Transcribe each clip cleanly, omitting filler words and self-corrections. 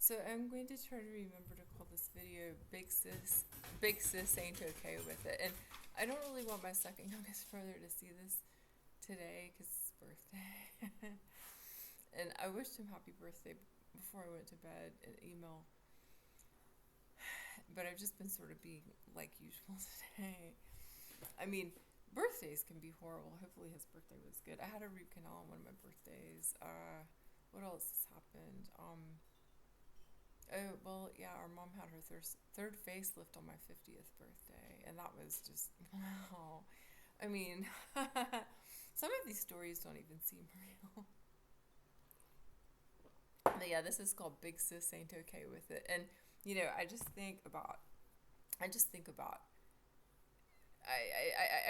So I'm going to try to remember to call this video Big Sis Ain't Okay with It. And I don't really want my second youngest brother to see this today because it's his birthday. And I wished him happy birthday before I went to bed in email. But I've just been sort of being like usual today. I mean, birthdays can be horrible. Hopefully his birthday was good. I had a root canal on one of my birthdays. What else has happened? Oh, well, yeah, our mom had her third facelift on my 50th birthday, and that was just, wow. I mean, some of these stories don't even seem real. But yeah, this is called Big Sis Ain't Okay with It. And, I just think about, I'm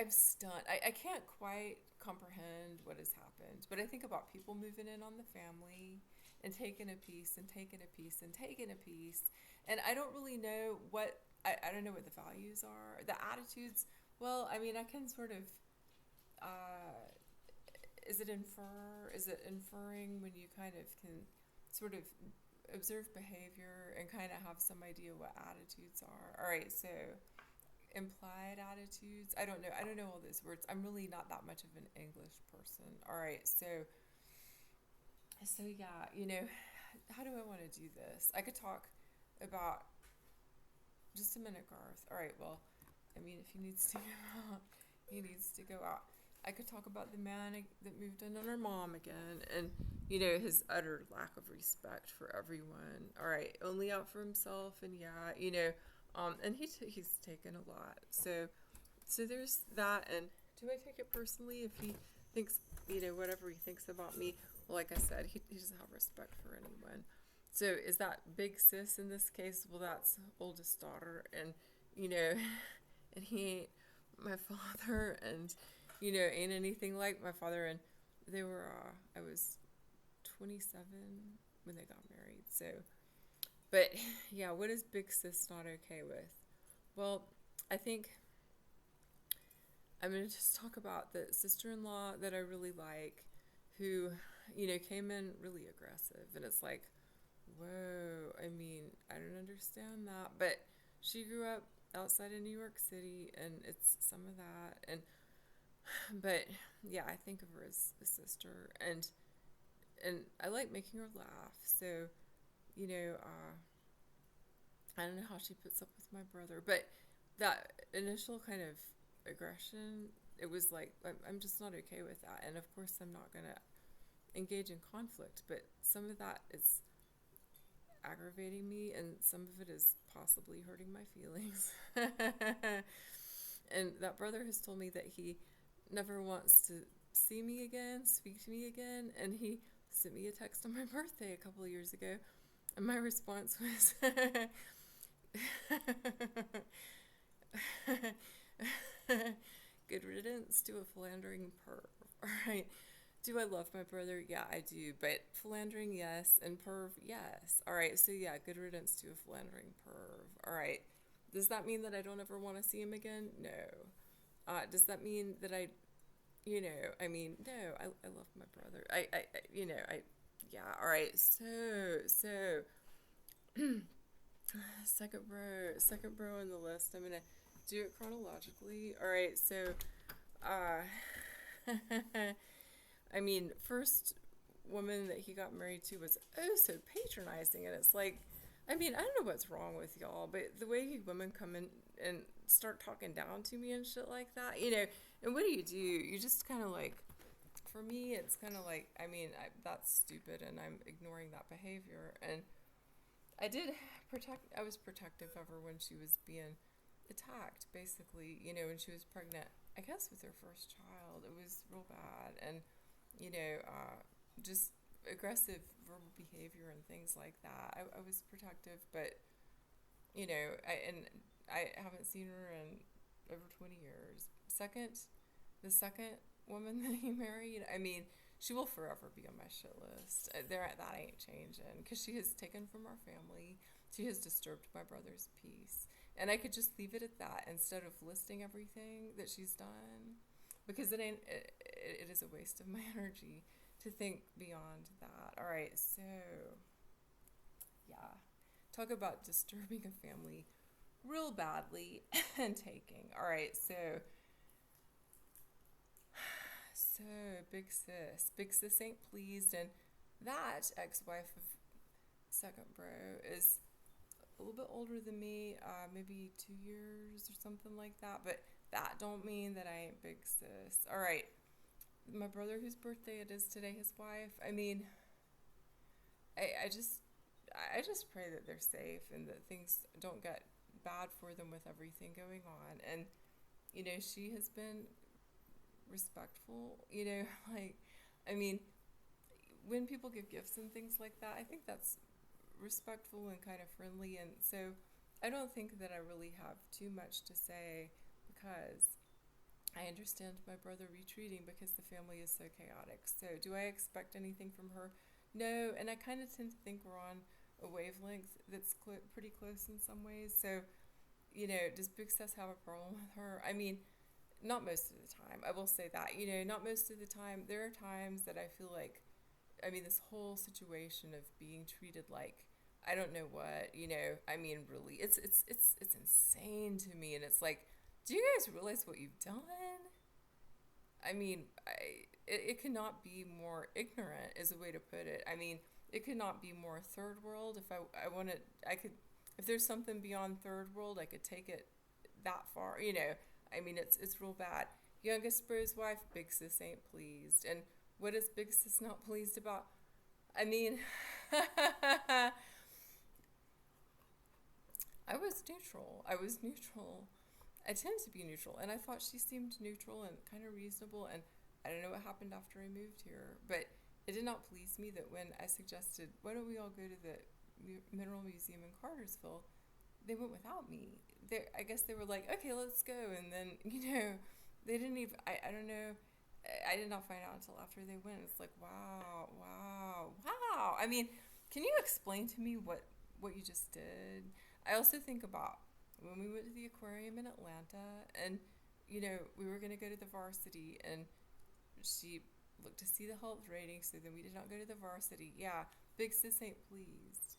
stunned. I can't quite comprehend what has happened, but I think about people moving in on the family and taking a piece and taking a piece and taking a piece. And I don't really know I don't know what the values are. The attitudes, well, I mean, I can sort of, uh, is it inferring when you kind of can sort of observe behavior and kind of have some idea what attitudes are? All right, so implied attitudes. I don't know all those words. I'm really not that much of an English person. All right, so yeah, how do I want to do this? I could talk about just a minute, Garth. All right, well, I mean, if he needs to go out, he needs to go out. I could talk about the man that moved in on our mom again, and his utter lack of respect for everyone. All right, only out for himself, and yeah, and he's taken a lot. So there's that. And do I take it personally if he thinks whatever he thinks about me? Well, like I said, he doesn't have respect for anyone. So is that big sis in this case? Well, that's oldest daughter, and and he ain't my father, and ain't anything like my father. And they were I was 27 when they got married. So, but yeah, what is big sis not okay with? Well, I think I'm going to just talk about the sister-in-law that I really like, who came in really aggressive, and it's like, whoa, I mean, I don't understand that, but she grew up outside of New York City, and it's some of that. And but yeah, I think of her as a sister, and I like making her laugh. So you know, uh, I don't know how she puts up with my brother, but that initial kind of aggression, it was like I'm just not okay with that. And of course, I'm not gonna engage in conflict, but some of that is aggravating me, and some of it is possibly hurting my feelings. And that brother has told me that he never wants to see me again, speak to me again, and he sent me a text on my birthday a couple of years ago, and my response was, "Good riddance to a philandering perv." All right. Do I love my brother? Yeah, I do. But philandering, yes. And perv, yes. All right. So, yeah, good riddance to a philandering perv. All right. Does that mean that I don't ever want to see him again? No. Does that mean that I mean, no, I love my brother. Yeah. All right. So, second bro on the list. I'm going to do it chronologically. All right. So, uh, I mean, first woman that he got married to was oh so patronizing, and it's like, I mean, I don't know what's wrong with y'all, but the way women come in and start talking down to me and shit like that, and what do? You just kind of like, for me, it's kind of like, I mean, that's stupid, and I'm ignoring that behavior, and I was protective of her when she was being attacked, basically, when she was pregnant, I guess with her first child. It was real bad, and just aggressive verbal behavior and things like that. I was protective, but I haven't seen her in over 20 years. The second woman that he married, I mean, she will forever be on my shit list. That ain't changing, because she has taken from our family. She has disturbed my brother's peace. And I could just leave it at that instead of listing everything that she's done, because it is a waste of my energy to think beyond that. All right, so yeah. talk about disturbing a family real badly and taking. All right, so big sis ain't pleased, and that ex-wife of second bro is a little bit older than me, maybe 2 years or something like that. But that don't mean that I ain't big sis. All right, my brother whose birthday it is today, his wife. I mean, I just pray that they're safe and that things don't get bad for them with everything going on. And she has been respectful. Like, I mean, when people give gifts and things like that, I think that's respectful and kind of friendly. And so I don't think that I really have too much to say, because I understand my brother retreating because the family is so chaotic. So do I expect anything from her? No. And I kind of tend to think we're on a wavelength that's pretty close in some ways. So, does Big Sis have a problem with her? I mean, not most of the time. I will say that, not most of the time. There are times that I feel like, this whole situation of being treated like, I don't know what, really, it's insane to me. And it's like, do you guys realize what you've done? It cannot be more ignorant, is a way to put it. It could not be more third world. If I wanted, I could, if there's something beyond third world, I could take it that far, it's real bad. Youngest bro's wife, big sis ain't pleased. And what is big sis not pleased about? I was neutral. I tend to be neutral, and I thought she seemed neutral and kind of reasonable, and I don't know what happened after I moved here, but it did not please me that when I suggested, why don't we all go to the Mineral Museum in Cartersville, they went without me. I guess they were like, okay, let's go, and then, they didn't even, I don't know, I did not find out until after they went. It's like, wow. Can you explain to me what you just did? I also think about when we went to the aquarium in Atlanta, and we were going to go to the Varsity, and she looked to see the health rating, so then we did not go to the Varsity. Yeah, big sis ain't pleased.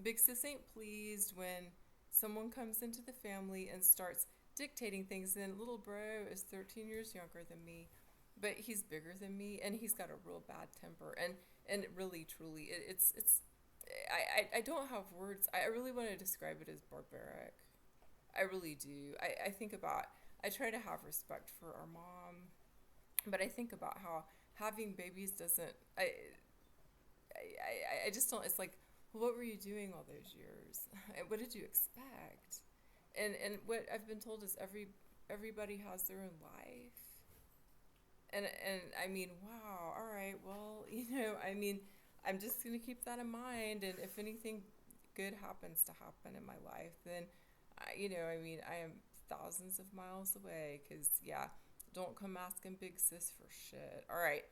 Big sis ain't pleased when someone comes into the family and starts dictating things. And little bro is 13 years younger than me, but he's bigger than me, and he's got a real bad temper, and really truly it's I don't have words. I really want to describe it as barbaric. I really do. I try to have respect for our mom, but I think about how having babies doesn't, I just don't, it's like, well, what were you doing all those years? What did you expect? And what I've been told is everybody has their own life. And wow, all right, well, I'm just going to keep that in mind. And if anything good happens to happen in my life, then, I am thousands of miles away, because, yeah, don't come asking big sis for shit. All right.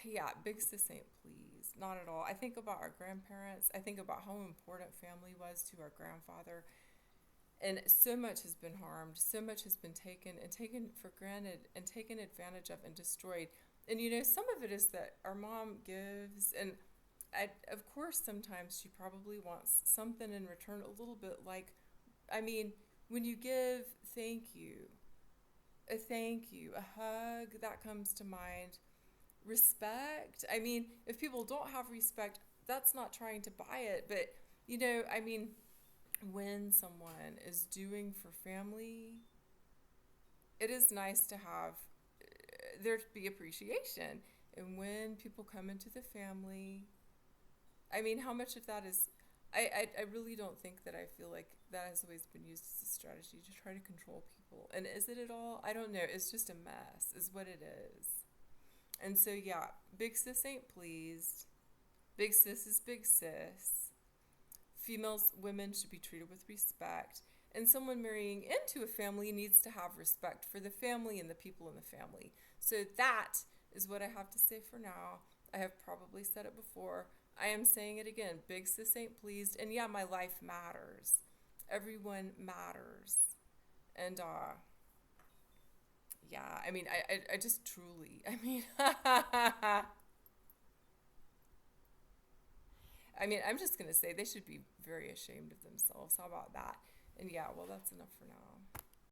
Yeah, big sis ain't pleased. Not at all. I think about our grandparents. I think about how important family was to our grandfather. And so much has been harmed. So much has been taken for granted and taken advantage of and destroyed. And, some of it is that our mom gives. And, of course, sometimes she probably wants something in return, a little bit like, when you give, thank you. A thank you, a hug, that comes to mind. Respect. If people don't have respect, that's not trying to buy it. But, when someone is doing for family, it is nice to have there to be appreciation. And when people come into the family, how much of that is, I really don't think that I feel like that has always been used as a strategy to try to control people. And is it at all? I don't know. It's just a mess, is what it is. And so, yeah, big sis ain't pleased. Big sis is big sis. Women should be treated with respect. And someone marrying into a family needs to have respect for the family and the people in the family. So that is what I have to say for now. I have probably said it before. I am saying it again. Big sis ain't pleased. And yeah, my life matters. Everyone matters. And, yeah, I just truly, I mean, I'm just gonna say they should be very ashamed of themselves. How about that? And yeah, well, that's enough for now.